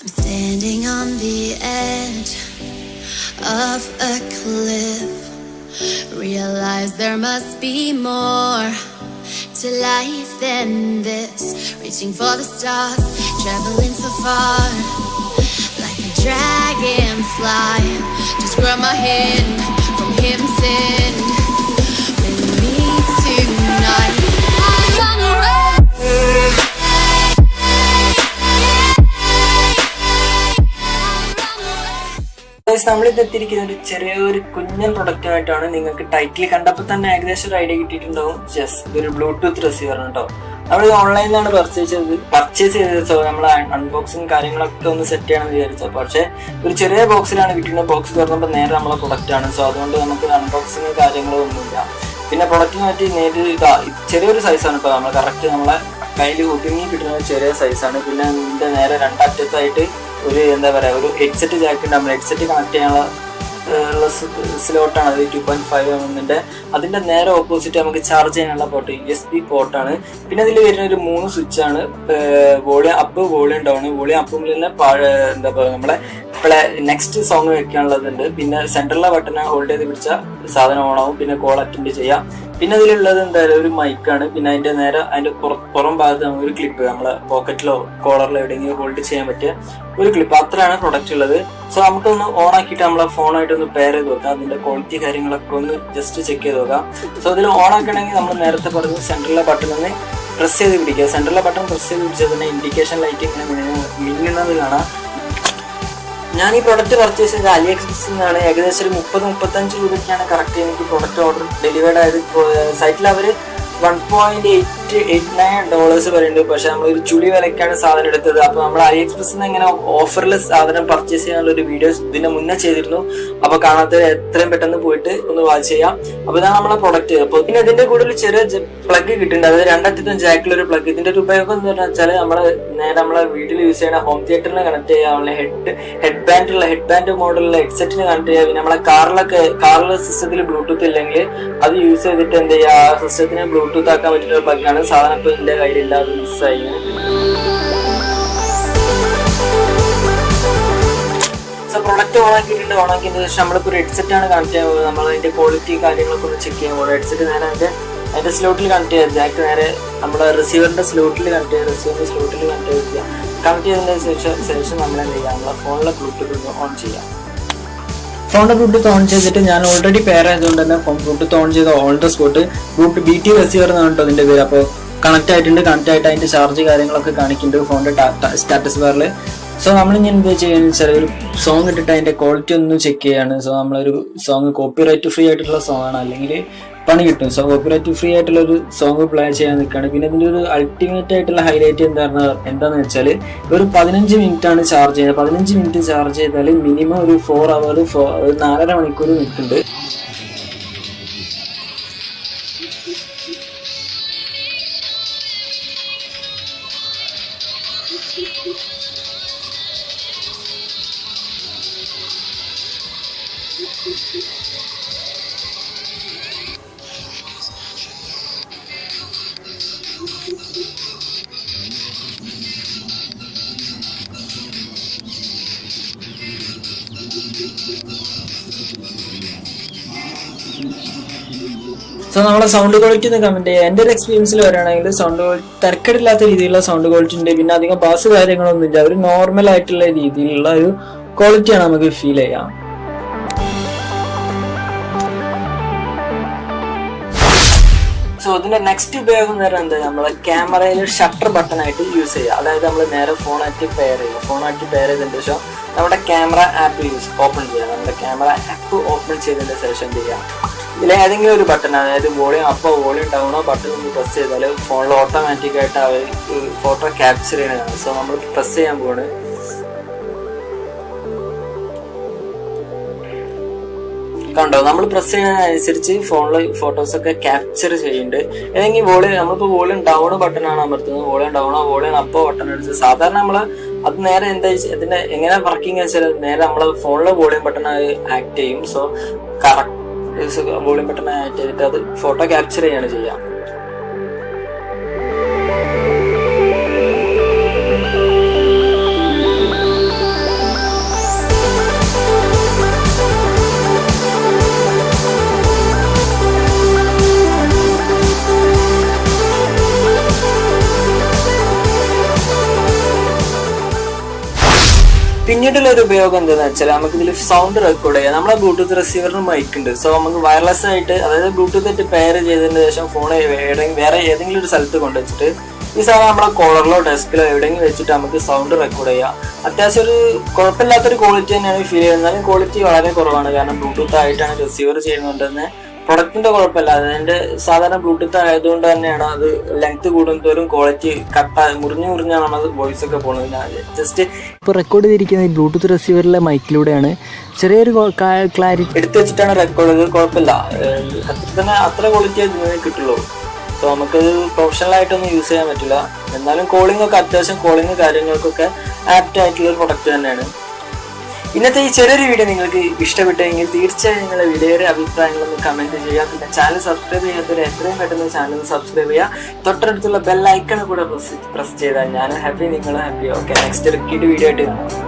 I'm standing on the edge of a cliff. Realize there must be more to life than this. Reaching for the stars, traveling so far, like a dragonfly. Just grab my hand from heaven send. With me tonight, I'm on a run. നമ്മളിത് എത്തിയിരിക്കുന്ന ഒരു ചെറിയൊരു കുഞ്ഞൻ പ്രൊഡക്റ്റുമായിട്ടാണ്. നിങ്ങൾക്ക് title കണ്ടപ്പോൾ തന്നെ ഏകദേശം ഒരു idea കിട്ടിയിട്ടുണ്ടാവും. ഇതൊരു ബ്ലൂടൂത്ത് റിസീവർ കേട്ടോ. നമ്മൾ ഓൺലൈനിലാണ് പർച്ചേസ് ചെയ്തത്. സോ നമ്മൾ അൺബോക്സിങ് കാര്യങ്ങളൊക്കെ ഒന്ന് സെറ്റ് ചെയ്യണമെന്ന് വിചാരിച്ചത്. പക്ഷേ ഒരു ചെറിയ ബോക്സിലാണ് കിട്ടുന്നത്. ബോക്സ് തുറന്നപ്പോൾ നേരെ നമ്മളെ പ്രൊഡക്റ്റാണ്. സോ അതുകൊണ്ട് നമുക്ക് അൺബോക്സിങ് കാര്യങ്ങളോ ഒന്നുമില്ല. പിന്നെ പ്രൊഡക്റ്റിന് പറ്റി ചെറിയൊരു സൈസാണ് കേട്ടോ. നമ്മൾ കറക്റ്റ് നമ്മളെ കയ്യിൽ ഒതുങ്ങി കിട്ടുന്ന ചെറിയ സൈസാണ്. പിന്നെ ഇതിൻ്റെ നേരെ രണ്ടറ്റത്തായിട്ട് ഒരു എന്താ പറയുക, ഒരു ഹെഡ്സെറ്റ് ജാക്ക് ഉണ്ട്. നമ്മൾ ഹെഡ്സെറ്റ് കണക്ട് ചെയ്യാനുള്ള സ്ലോട്ടാണ് അത്. 2.5 mm. അതിൻ്റെ നേരെ ഓപ്പോസിറ്റ് നമുക്ക് ചാർജ് ചെയ്യാനുള്ള പോർട്ട് USB പോർട്ടാണ്. പിന്നെ അതിൽ വരുന്ന ഒരു 3 സ്വിച്ചാണ്. Volume up, volume down. Volume അപ്പിൽ തന്നെ എന്താ പറയുക, നമ്മളെ നെക്സ്റ്റ് സോങ് വെക്കാനുള്ളതുണ്ട്. പിന്നെ സെൻട്രലിലെ ബട്ടൺ ഹോൾഡ് ചെയ്ത് പിടിച്ചാൽ സാധനം ഓണാവും. പിന്നെ കോൾ അറ്റൻഡ് ചെയ്യാം. പിന്നെ അതിലുള്ളത് എന്തായാലും ഒരു മൈക്കാണ്. പിന്നെ അതിന്റെ നേരെ അതിന്റെ പുറം ഭാഗത്ത് നമുക്ക് ഒരു ക്ലിപ്പ്, നമ്മളെ പോക്കറ്റിലോ കോളറിലോ എവിടെയെങ്കിലും ഹോൾഡ് ചെയ്യാൻ പറ്റിയ ഒരു ക്ലിപ്പ്. അത്രയാണ് പ്രൊഡക്റ്റ് ഉള്ളത്. സോ നമുക്കൊന്ന് ഓൺ ആക്കിയിട്ട് നമ്മളെ ഫോണായിട്ടൊന്ന് പെയർ ചെയ്ത് നോക്കാം. അതിന്റെ ക്വാളിറ്റി കാര്യങ്ങളൊക്കെ ഒന്ന് ജസ്റ്റ് ചെക്ക് ചെയ്ത് നോക്കാം. സോ അതിൽ ഓൺ ആക്കണമെങ്കിൽ നമ്മൾ നേരത്തെ പറഞ്ഞ സെൻട്രലിലെ ബട്ടൺ ഒന്ന് പ്രസ് ചെയ്ത് പിടിക്കുക. സെൻട്രലിലെ ബട്ടൺ പ്രസ് ചെയ്ത് പിടിച്ചാൽ തന്നെ ഇൻഡിക്കേഷൻ ലൈറ്റ് ഇങ്ങനെ മിന്നുന്നത് കാണാം. ഞാൻ ഈ പ്രൊഡക്റ്റ് പർച്ചേസ് ചെയ്തത് AliExpress നിന്നാണ്. ഏകദേശം ഒരു 30-35 രൂപയ്ക്കാണ് കറക്റ്റ് എനിക്ക് പ്രൊഡക്റ്റ് ഓർഡർ ഡെലിവേർഡ് ആയത്. സൈറ്റിൽ അവർ $1.89 പറയുന്നുണ്ട്. പക്ഷെ നമ്മളൊരു ചുളി വിലക്കാണ് സാധനം എടുത്തത്. അപ്പോൾ നമ്മൾ AliExpress എങ്ങനെ ഓഫറിൽ സാധനം പർച്ചേസ് ചെയ്യാനുള്ള ഒരു വീഡിയോസ് ഇതിന്റെ മുന്നേ ചെയ്തിരുന്നു. അപ്പോൾ കാണാത്തവർ എത്രയും പെട്ടെന്ന് പോയിട്ട് ഒന്ന് വാച്ച് ചെയ്യാം. അപ്പോൾ ഇതാണ് നമ്മളെ പ്രൊഡക്റ്റ്. അപ്പോൾ പിന്നെ ഇതിന്റെ കൂടെ ഒരു ചെറിയ പ്ലഗ് കിട്ടുന്നുണ്ട്. അതായത് രണ്ടറ്റത്തും ജാക്കിലൊരു പ്ലഗ്. ഇതിന്റെ ഒരു ഉപയോഗം എന്ന് വെച്ചാൽ നമ്മളെ വീട്ടിൽ യൂസ് ചെയ്യുന്ന ഹോം തിയേറ്ററിന് കണക്ട് ചെയ്യാം. ഹെഡ് ബാൻഡ് മോഡലുള്ള ഹെഡ്സെറ്റിന് കണക്ട് ചെയ്യാം. പിന്നെ നമ്മളെ കാറിലെ സിസ്റ്റത്തിൽ ബ്ലൂടൂത്ത് ഇല്ലെങ്കിൽ അത് യൂസ് ചെയ്തിട്ട് എന്ത് ചെയ്യുക, ആ സിസ്റ്റത്തിന് ബ്ലൂടൂത്ത് ആക്കാൻ പറ്റുന്ന ഒരു പ്ലഗാണ്. സാധനം ഇപ്പൊ എന്റെ കയ്യിലില്ല, അത് മിസ്സായി. So product ഓണാക്കിയിട്ടുണ്ട്. ഓണാക്കിയതിന് ശേഷം നമ്മളിപ്പോൾ ഒരു ഹെഡ്സെറ്റ് ആണ് കണക്ട് ചെയ്യാൻ പോകുന്നത്. നമ്മൾ അതിന്റെ ക്വാളിറ്റി കാര്യങ്ങളൊക്കെ ഒന്ന് ചെക്ക് ചെയ്യാൻ പോകും. ഹെഡ്സെറ്റ് നേരെ അതിന്റെ സ്ലോട്ടിൽ കണക്ട് ചെയ്യാം. ജാക്ക് നേരെ നമ്മുടെ റിസീവറിന്റെ സ്ലോട്ടിൽ കണക്ട് ചെയ്യുക. കണക്ട് ചെയ്തതിന് ശേഷം നമ്മൾ എന്ത് ചെയ്യാം, നമ്മളെ ഫോണിലെ ബ്ലൂടൂത്ത് ഓൺ ചെയ്യാം. ഫോണിന്റെ ബ്ലൂടൂത്ത് ഓൺ ചെയ്തിട്ട് ഞാൻ ഓൾറെഡി പെയർ ആയതുകൊണ്ട് തന്നെ ബ്ലൂടൂത്ത് ഓൺ ചെയ്ത on the spot BT receiver എന്നാണ് കേട്ടോ അതിന്റെ പേര്. അപ്പോൾ കണക്ട് ആയിട്ട് അതിന്റെ ചാർജ് കാര്യങ്ങളൊക്കെ കാണിക്കുന്നുണ്ട് ഫോണിന്റെ സ്റ്റാറ്റസ് ബാറിൽ. സോ നമ്മൾ ഇനി എന്താ ചെയ്യുന്നത് വെച്ചാൽ ഒരു സോങ് ഇട്ടിട്ട് അതിന്റെ ക്വാളിറ്റി ഒന്ന് ചെക്ക് ചെയ്യാണ്. സോ നമ്മളൊരു സോങ് കോപ്പിറൈറ്റ് ഫ്രീ ആയിട്ടുള്ള സോങ് ആണ്, അല്ലെങ്കിൽ പണി കിട്ടും. സോ കോപ്പിറൈറ്റ് ഫ്രീ ആയിട്ടുള്ള ഒരു സോങ് പ്ലേ ചെയ്യാൻ നിൽക്കുകയാണ്. പിന്നെ ഇതിന്റെ ഒരു അൾട്ടിമേറ്റ് ആയിട്ടുള്ള ഹൈലൈറ്റ് എന്താണെന്ന് വെച്ചാൽ ഒരു 15 മിനിറ്റ് ആണ് ചാർജ് ചെയ്യുന്നത്. 15 മിനിറ്റ് ചാർജ് ചെയ്താൽ മിനിമം ഒരു 4 അവർ 4.5 മണിക്കൂർ നിൽക്കുന്നുണ്ട്. സോ നമ്മളെ സൗണ്ട് ക്വാളിറ്റി ഒന്ന് കമന്റ് ചെയ്യുക. എൻ്റെ ഒരു എക്സ്പീരിയൻസിൽ വരികയാണെങ്കിൽ സൗണ്ട് ക്വാളിറ്റി തിരക്കേടില്ലാത്ത രീതിയിലുള്ള സൗണ്ട് ക്വാളിറ്റി ഉണ്ട്. പിന്നെ അധികം ബാസ് കാര്യങ്ങളൊന്നും ഇല്ല. ഒരു നോർമൽ ആയിട്ടുള്ള രീതിയിലുള്ള ഒരു ക്വാളിറ്റിയാണ് നമുക്ക് ഫീൽ ചെയ്യാം. സോ ഇതിന്റെ നെക്സ്റ്റ് ഉപയോഗം എന്ന് പറയുന്നത് എന്താ, നമ്മളെ ക്യാമറയിൽ ഷട്ടർ ബട്ടൺ ആയിട്ട് യൂസ് ചെയ്യുക. അതായത് നമ്മൾ നേരെ ഫോണായിട്ട് പെയർ ചെയ്യുക. ഫോണായിട്ട് പെയർ ചെയ്തതിന് ശേഷം നമ്മുടെ ക്യാമറ ആപ്പ് ഓപ്പൺ ചെയ്യുക. നമ്മുടെ ക്യാമറ ആപ്പ് ഓപ്പൺ ചെയ്തതിന് ശേഷം എന്ത് ചെയ്യുക, ഇതിൽ ഏതെങ്കിലും ഒരു ബട്ടൺ, അതായത് വോളിയം അപ്പോ വോളിയം ഡൗണോ ബട്ടൺ ഒന്ന് പ്രസ് ചെയ്താൽ ഫോണിൽ ഓട്ടോമാറ്റിക് ആയിട്ട് അവർ ഫോട്ടോ ക്യാപ്ചർ ചെയ്യുന്നതാണ്. സോ നമ്മൾ പ്രസ് ചെയ്യാൻ പോവാണ്. കണ്ടോ, നമ്മൾ പ്രസ് ചെയ്യുന്നതിനനുസരിച്ച് ഫോണിൽ ഫോട്ടോസ് ഒക്കെ ക്യാപ്ചർ ചെയ്യുന്നുണ്ട്. ഏതെങ്കിലും വോളിയം, നമ്മളിപ്പോൾ വോളിയം ഡൗൺ ബട്ടൺ ആണ് അമർത്തുന്നത്, വോളിയം ഡൗണോ വോളിയം അപ്പോ ബട്ടൺ അടിച്ച് സാധാരണ നമ്മൾ അത് നേരെ എന്താ ഇതിന്റെ എങ്ങനെ വർക്കിംഗ് വെച്ചാൽ നേരെ നമ്മളെ ഫോണിലെ വോളിയം ബട്ടൺ ആക്ട് ചെയ്യും. So correct volume button act ചെയ്തിട്ട് അത് ഫോട്ടോ ക്യാപ്ചർ ചെയ്യാണ് ചെയ്യുക. പിന്നീടുള്ള ഒരു ഉപയോഗം എന്താണെന്ന് വെച്ചാൽ നമുക്ക് ഇതിൽ സൗണ്ട് റെക്കോർഡ് ചെയ്യാം. നമ്മളെ ബ്ലൂടൂത്ത് റിസീവറിന് മൈക്ക് ഉണ്ട്. സോ നമുക്ക് വയർലെസ് ആയിട്ട്, അതായത് ബ്ലൂടൂത്ത് ആയിട്ട് പെയർ ചെയ്തതിന് ശേഷം ഫോൺ വേറെ ഏതെങ്കിലും ഒരു സ്ഥലത്ത് കൊണ്ടുവച്ചിട്ട് ഈ സാധനം നമ്മളെ കോളറിലോ ഡെസ്കിലോ എവിടെയെങ്കിലും വെച്ചിട്ട് നമുക്ക് സൗണ്ട് റെക്കോർഡ് ചെയ്യാം. അത്യാവശ്യം ഒരു കുഴപ്പമില്ലാത്തൊരു ക്വാളിറ്റി തന്നെയാണ് ഫീൽ ചെയ്യുന്നത്. എന്നാലും ക്വാളിറ്റി വളരെ കുറവാണ്. കാരണം ബ്ലൂടൂത്ത് ആയിട്ടാണ് റിസീവർ ചെയ്യുന്നുണ്ടെന്ന്. പ്രൊഡക്റ്റിന്റെ കുഴപ്പമില്ല, അതിന്റെ സാധാരണ ബ്ലൂടൂത്ത് ആയതുകൊണ്ട് തന്നെയാണ് അത് ലെങ്ത് കൂടുന്തോറും ക്വാളിറ്റി മുറിഞ്ഞാണ് അത് വോയിസ് ഒക്കെ പോകുന്നത്. ജസ്റ്റ് ഇപ്പോൾ റെക്കോർഡ് ചെയ്തിരിക്കുന്നത് ഈ ബ്ലൂടൂത്ത് റിസീവറിലെ മൈക്കിലൂടെയാണ്. ചെറിയൊരു ക്ലാരിറ്റി എടുത്തു വെച്ചിട്ടാണ് റെക്കോർഡ് ചെയ്തത്. കുഴപ്പമില്ല, അത്ര ക്വാളിറ്റി അതിന് കിട്ടുള്ളൂ. സോ നമുക്കത് പ്രൊഫഷണൽ ആയിട്ടൊന്നും യൂസ് ചെയ്യാൻ പറ്റില്ല. എന്നാലും കോളിംഗ് ഒക്കെ അത്യാവശ്യം കോളിംഗ് കാര്യങ്ങൾക്കൊക്കെ ആപ്റ്റ് ആയിട്ടുള്ള ഒരു പ്രൊഡക്റ്റ് തന്നെയാണ്. ഇന്നത്തെ ഈ ചെറിയൊരു വീഡിയോ നിങ്ങൾക്ക് ഇഷ്ടപ്പെട്ടെങ്കിൽ തീർച്ചയായും നിങ്ങളുടെ വിലയേറിയ അഭിപ്രായങ്ങളൊന്ന് കമന്റ് ചെയ്യുക. പിന്നെ ചാനൽ സബ്സ്ക്രൈബ് ചെയ്യാത്തവർ എത്രയും പെട്ടെന്ന് ചാനൽ സബ്സ്ക്രൈബ് ചെയ്യുക. തൊട്ടടുത്തുള്ള ബെൽ ഐക്കൺ കൂടെ പ്രസ് ചെയ്താൽ ഞാൻ ഹാപ്പി, നിങ്ങൾ ഹാപ്പി. ഓക്കെ, നെക്സ്റ്റ് ഒരു വീഡിയോ ആയിട്ട് കാണാം.